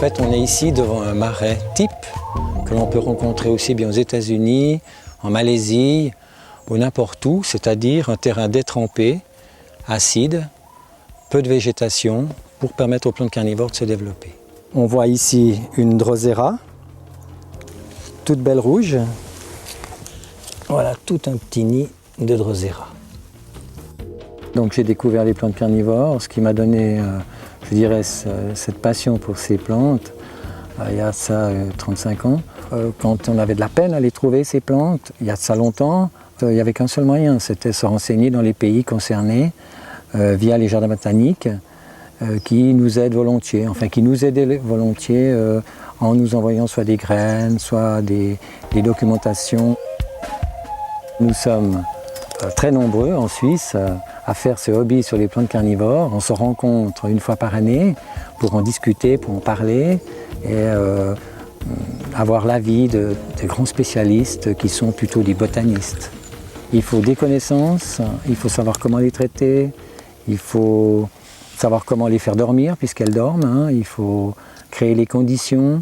fait, on est ici devant un marais type que l'on peut rencontrer aussi bien aux États-Unis, en Malaisie ou n'importe où, c'est-à-dire un terrain détrempé, acide, peu de végétation pour permettre aux plantes carnivores de se développer. On voit ici une drosera, toute belle rouge. Voilà, tout un petit nid de drosera. Donc j'ai découvert les plantes carnivores, ce qui m'a donné, je dirais, cette passion pour ces plantes, il y a ça 35 ans. Quand on avait de la peine à les trouver, ces plantes, il y a de ça longtemps, il n'y avait qu'un seul moyen, c'était se renseigner dans les pays concernés via les jardins botaniques qui nous aident volontiers, qui nous aidaient volontiers en nous envoyant soit des graines, soit des documentations. Nous sommes très nombreux en Suisse à faire ce hobby sur les plantes carnivores. On se rencontre une fois par année pour en discuter, pour en parler et avoir l'avis de grands spécialistes qui sont plutôt des botanistes. Il faut des connaissances, il faut savoir comment les traiter, il faut savoir comment les faire dormir puisqu'elles dorment, il faut créer les conditions.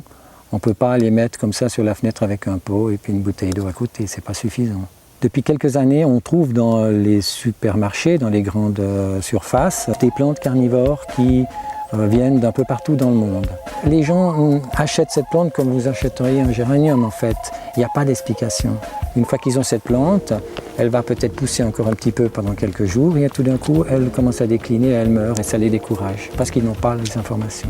On ne peut pas les mettre comme ça sur la fenêtre avec un pot et puis une bouteille d'eau à côté, c'est pas suffisant. Depuis quelques années, on trouve dans les supermarchés, dans les grandes surfaces, des plantes carnivores qui viennent d'un peu partout dans le monde. Les gens achètent cette plante comme vous achèteriez un géranium en fait. Il n'y a pas d'explication. Une fois qu'ils ont cette plante, elle va peut-être pousser encore un petit peu pendant quelques jours et tout d'un coup, elle commence à décliner et elle meurt et ça les décourage parce qu'ils n'ont pas les informations.